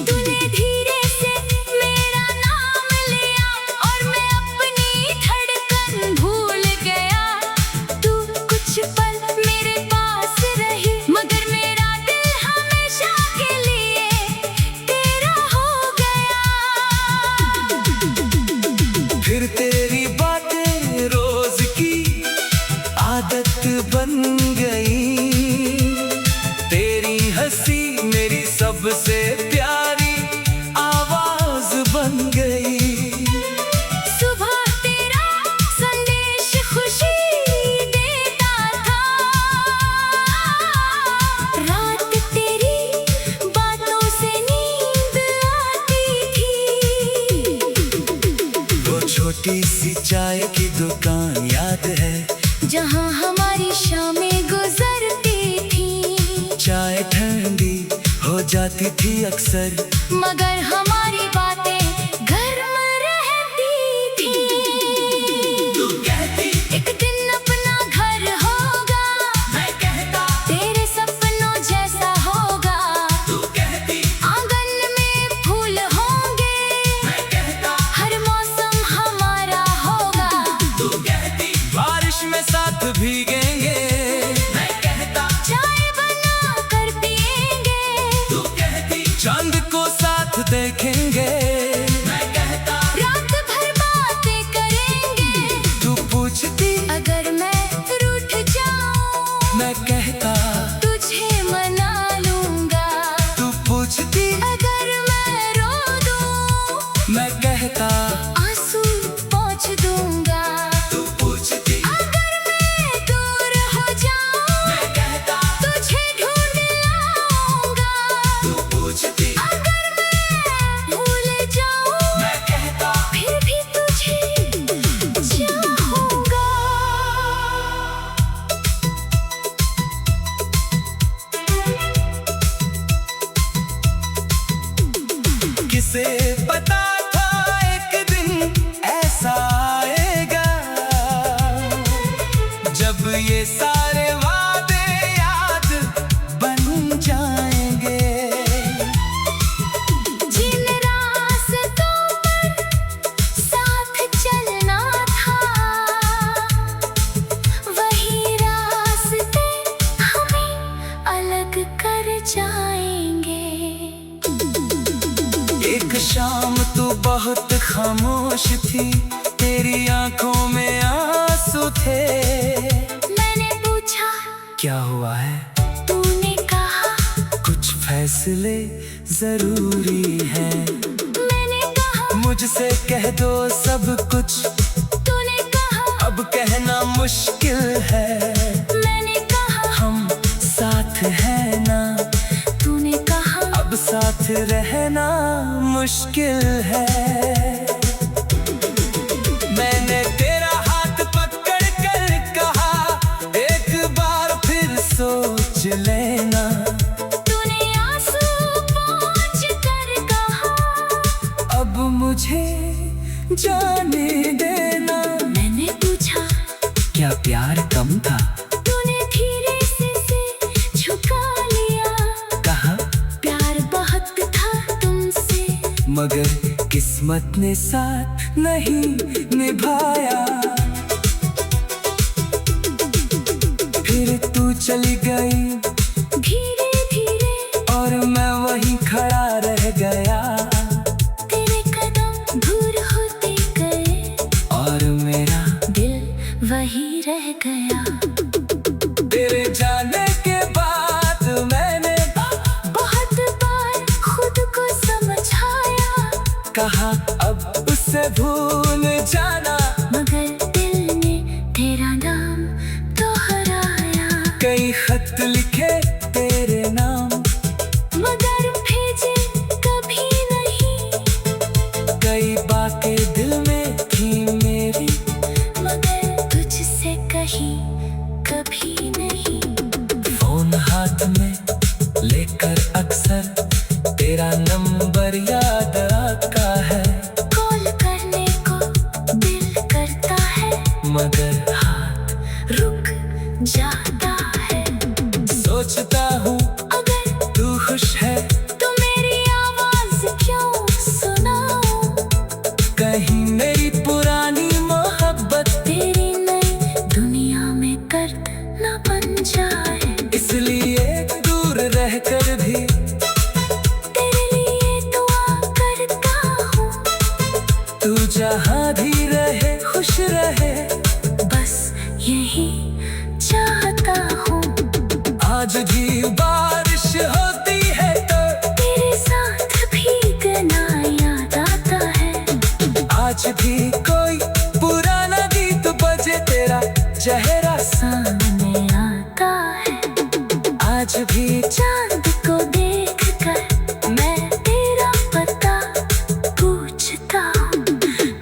तूने धीरे से मेरा नाम लिया और मैं अपनी धड़कन भूल गया। तू कुछ पल मेरे पास रही, मगर मेरा दिल हमेशा के लिए तेरा हो गया। फिर तेरी बातें रोज की आदत बन गई। तेरी हंसी मेरी सबसे प्यारी आवाज बन गई। सुबह तेरा संदेश खुशी देता था, रात तेरी बातों से नींद आती थी। वो छोटी सी चाय की दुकान याद है, जहाँ हमारी शामें गुजरती थी। चाय ठंडी हो जाती थी अक्सर, मगर हमारी बातें गर्म रहती थी। तू कहती एक दिन अपना घर होगा, मैं कहता तेरे सपनों जैसा होगा। तू कहती आंगन में फूल होंगे, मैं कहता हर मौसम हमारा होगा। तू कहती बारिश में साथ भीगेंगे, मैं कहता चाय बना कर पिएंगे। तू कहती चांद को साथ देखेंगे, मैं कहता रात भर बातें करेंगे। तू पूछती अगर मैं रूठ जाऊं, मैं कहता तुझे मना लूंगा। तू पूछती अगर मैं रो दूं, मैं कहता आंसू पोंछ दूंगा। तू पूछती अगर मैं दूर तुझसे पता था एक दिन ऐसा आएगा, जब ये सारे वादे याद बन जाएंगे। जिन रास्तों पर साथ चलना था, वही रास्ते हमें अलग कर जाएंगे। एक शाम तू बहुत खामोश थी, तेरी आंखों में आंसू थे। मैंने पूछा क्या हुआ है? तूने कहा कुछ फैसले जरूरी हैं। मैंने कहा मुझसे कह दो सब कुछ, तूने कहा अब कहना मुश्किल है। मैंने कहा हम साथ हैं ना, तूने कहा अब साथ रहना मुश्किल है। मैंने तेरा हाथ पकड़ कर कहा, एक बार फिर सोच लेना। तूने आंसू पोंछ कर कहा, अब मुझे जाने देना। मैंने पूछा क्या प्यार कम था? तूने धीरे से झुका लिया। कहा प्यार बहुत था तुमसे, मगर किस्मत ने साथ नहीं निभाया। फिर तू चली गई धीरे धीरे और मैं वहीं खड़ा रह गया। तेरे कदम दूर होते गए और मेरा दिल वही रह गया। तेरे जाने के बाद मैंने बहुत बार खुद को समझाया, कहा अब उसे भूल जाना, मगर दिल ने तेरा नाम दोहराया। कई खत लिखे तेरे नाम, मगर भेजे कभी नहीं, कई बातें दिल में थी मेरी, मगर तुझसे कही कभी नहीं। फोन हाथ में लेकर अक्सर तेरा नंबर याद आता है। कॉल करने को दिल करता है, मगर हाथ रुक जाता है। सोचता हूँ अगर तू खुश है, तो मेरी आवाज क्यों सुनाऊं? कहीं मेरी पुरानी मोहब्बत तेरी नई दुनिया में दर्द न बन जाए। इसलिए दूर रहकर भी तेरे लिए दुआ करता हूँ, तू जहाँ भी रहे खुश रहे, बस यही चाहता हूँ। आज भी बारिश होती है तो तेरे साथ भीगना याद आता है। आज भी कोई पुराना गीत बजे तेरा चेहरा सामने आता है। आज भी चांद को देखकर मैं तेरा पता पूछता हूँ।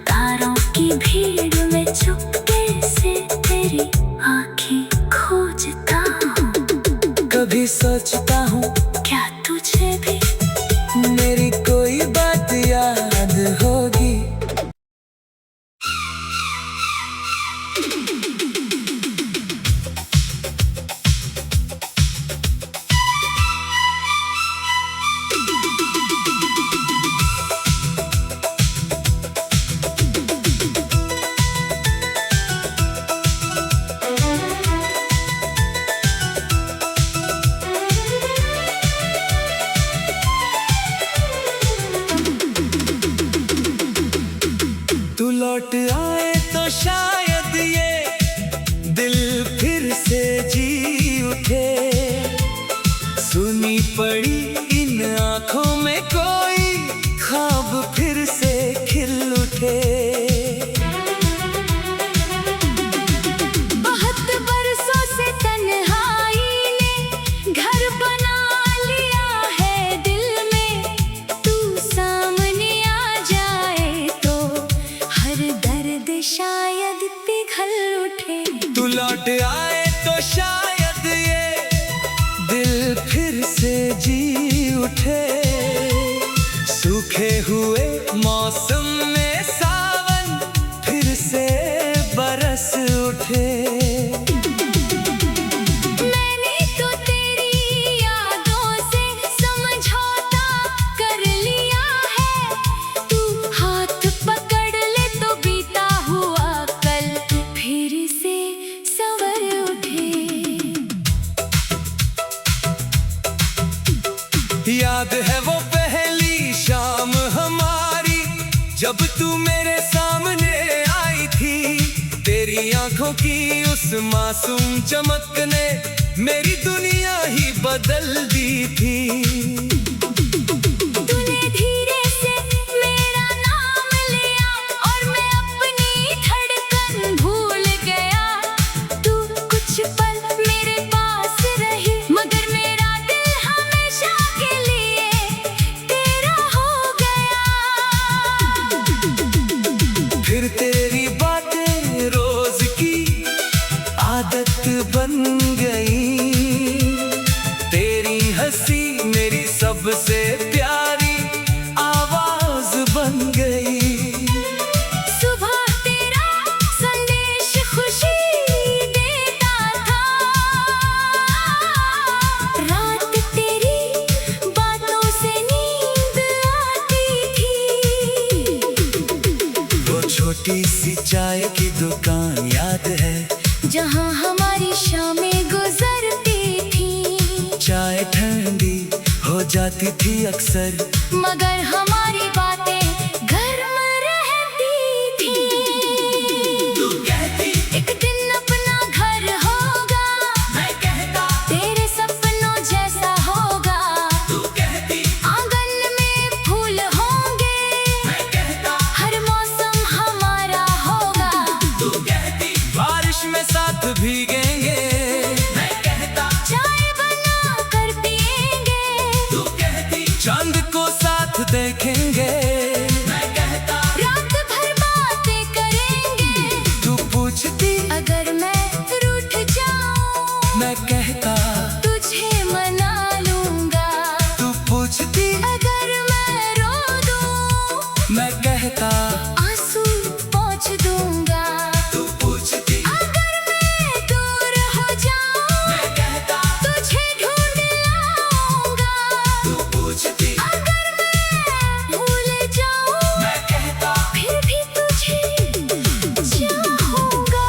तारों की भीड़ में चुपके से तेरी आँखें खोजता हूँ। कभी सोचता हूँ क्या तुझे भी मेरी कोई बात याद होगी। तू लौट आए तो शायद ये दिल फिर से जी उठे। सुनी पड़ी इन आंखों में कोई ख्वाब फिर से खिल उठे। बहुत बरसों से तन्हाई ने घर बना लिया है दिल में। तू सामने आ जाए तो हर दर्द शायद पिघल उठे। तू लौट आए तो शायद ये दिल फिर से जी उठे। सूखे रूठे हुए मौसम में सावन फिर से बरस उठे। मैंने तो तेरी यादों से समझौता कर लिया है, तू हाथ पकड़ ले तो बीता हुआ कल फिर से संवर उठे। याद है वो पहली शाम हमारी जब तू मेरे सामने आई थी। तेरी आंखों की उस मासूम चमक ने मेरी दुनिया ही बदल दी थी। तूने धीरे से मेरा नाम लिया और मैं अपनी धड़कन भूल गया। तू कुछ पल मेरे पास रही मगर मेरा दिल हमेशा के लिए तेरा हो गया। फिर तेरी बातें रोज की आदत बन गई। तेरी हंसी मेरी सबसे प्यारी आवाज बन गई। सुबह तेरा संदेश खुशी देता था, रात तेरी बातों से नींद आती थी। वो छोटी सी चाय की दुकान याद है जहाँ हमारी शामें गुजरती थी। चाय ठंडी हो जाती थी अक्सर मगर हमारी बातें गर्म रहती थी। तू कहती एक दिन अपना घर होगा, मैं कहता तेरे सपनों जैसा होगा। तू कहती आंगन में फूल होंगे, मैं कहता हर मौसम हमारा होगा। तू कहती बारिश में साथ भीगेंगे। मैं कहता चाय बना कर पिएंगे, तू कहती चांद को साथ देखेंगे। मैं कहता रात भर बातें करेंगे। तू पूछती अगर मैं रूठ जाऊं मैं कहता तुझे मना लूंगा। तू पूछती अगर मैं रो दूं मैं कहता आंसू पोंछ दूंगा। तू पूछती अगर मैं दूर हो जाऊं मैं कहता तुझे ढूंढ लाऊंगा। तू पूछती अगर मैं भूल जाऊं मैं कहता फिर भी तुझे चाहूंगा।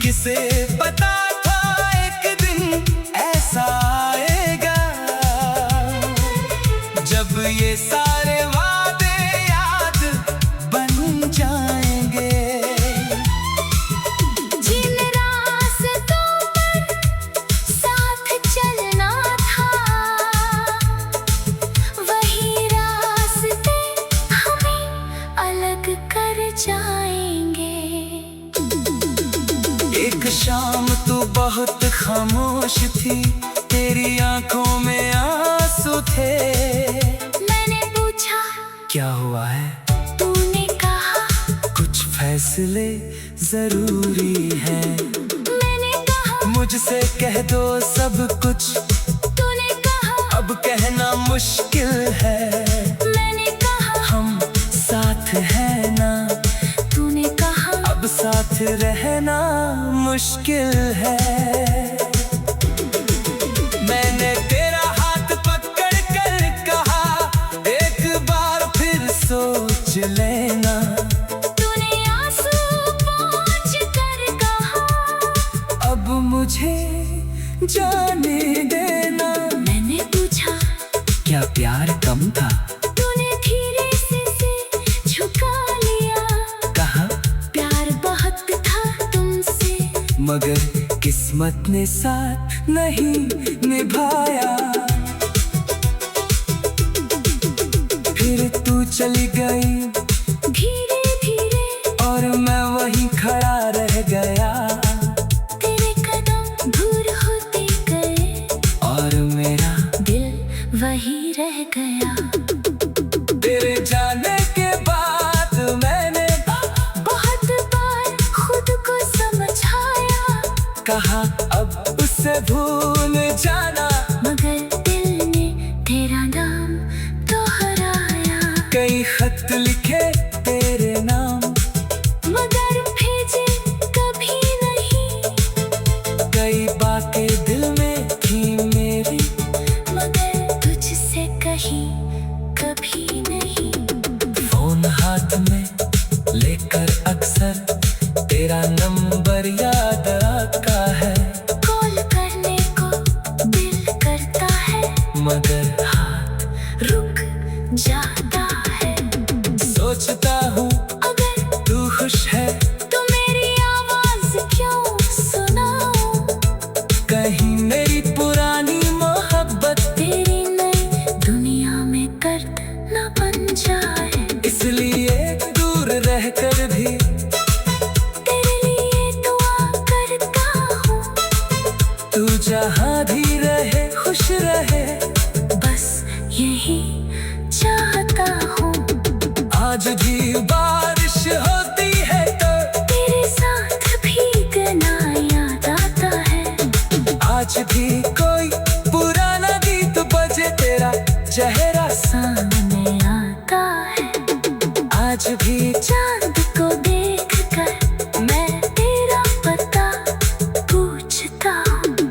किसे पता था एक दिन ऐसा आएगा जब ये सारे वादे याद बन जाएंगे। जिन रास्तों पर साथ चलना था वही रास्ते हमें अलग कर जाएंगे। एक शाम तू बहुत खामोश थी, तेरी आंखों में आंसू थे। मैंने पूछा क्या हुआ है? तूने कहा कुछ फैसले जरूरी हैं। मैंने कहा मुझसे कह दो सब कुछ, तूने कहा अब कहना मुश्किल है। मैंने कहा हम साथ हैं ना, तूने कहा अब साथ रहना मुश्किल है। मैंने तेरा हाथ पकड़ कर कहा एक बार फिर सोच लेना। तूने आंसू पोंछ कर कहा अब मुझे जाने देना। मैंने पूछा क्या प्यार कम था? तूने धीरे से झुका लिया। कहा प्यार बहुत था तुमसे मगर किस्मत ने साथ नहीं निभाया। फिर तू चली गई धीरे धीरे और मैं वहीं खड़ा रह गया। तेरे कदम दूर होते गए और मेरा दिल वहीं रह गया। तेरे जाने के बाद मैंने बहुत बार खुद को समझाया भूल जाना, मगर दिल ने तेरा नाम दोहराया। कई खत लिखे तेरे नाम, मगर भेजे कभी नहीं। कई बातें दिल में थी मेरी, मगर तुझसे कही कभी नहीं। फोन हाथ में लेकर अक्सर तेरा नंबर याद आता है। कॉल करने को दिल करता है, मगर हाथ रुक जाता है। सोचता हूँ अगर तू खुश है, तो मेरी आवाज क्यों सुनाऊं? कहीं मेरी पुरानी मोहब्बत तेरी नई दुनिया में कर्द न बन जाए। इसलिए दूर रहकर भी तेरे लिए दुआ करता हूँ। तू जहाँ भी रहे खुश रहे, बस यही चाहता हूँ। आज भी बारिश होती है तो तेरे साथ भीगना याद आता है। आज भी कोई पुराना गीत बजे तेरा चेहरा सामने आता है। आज भी चांद को देख कर मैं तेरा पता पूछता हूँ।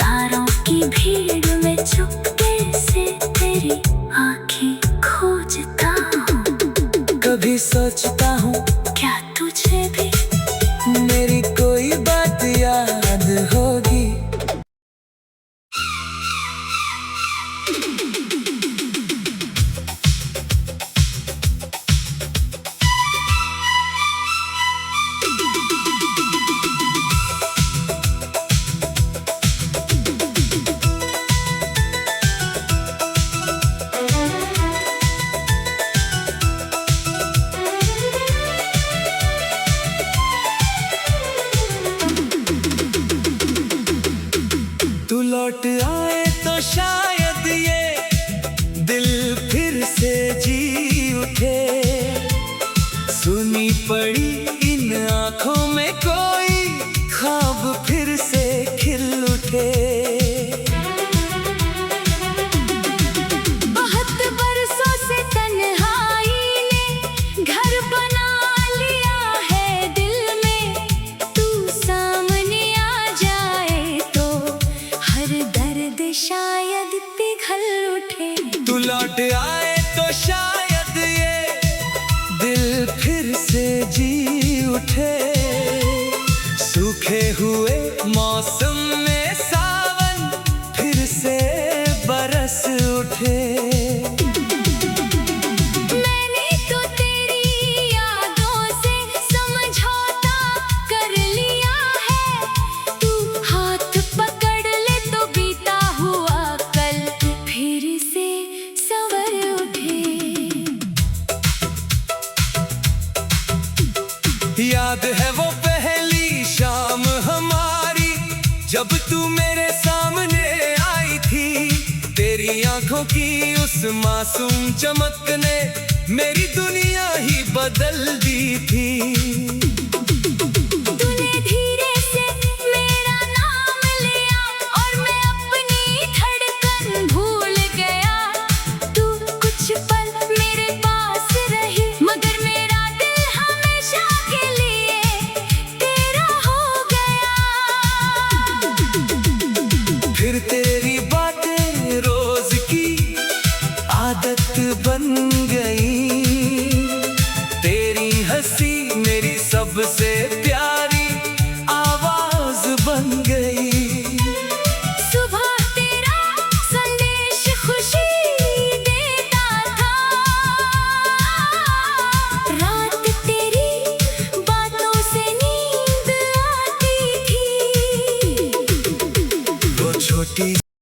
तारों की भीड़ में चुपके से तेरी आँखें खोजता हूँ। कभी सोचता हूँ क्या तुझे भी मेरी कोई बात याद होगी। तू लौट आए तो शायद ये दिल फिर से जी उठे। सुनी पड़ी इन आँखों में कोई ख्वाब फिर से खिल उठे। बहुत बरसों से तन्हाई ने घर बना लिया है दिल में। तू सामने आ जाए तो हर दर्द शायद पिघल उठे। तू लौट आए तो शायद ये दिल फिर से जी उठे। सूखे हुए मौसम में सावन फिर से बरस उठे। मैंने तो तेरी यादों से समझौता कर लिया है। तू हाथ पकड़ ले तो बीता हुआ कल फिर से संवर उठे। याद है वो पहली शाम हमारी, जब तू मेरे सामने आई थी। तेरी आंखों की उस मासूम चमक ने मेरी दुनिया ही बदल दी थी। तूने धीरे से मेरा नाम लिया और मैं अपनी धड़कन भूल गया। तू कुछ पल मेरे पास रही, मगर मेरा दिल हमेशा के लिए तेरा हो गया। फिर तेरी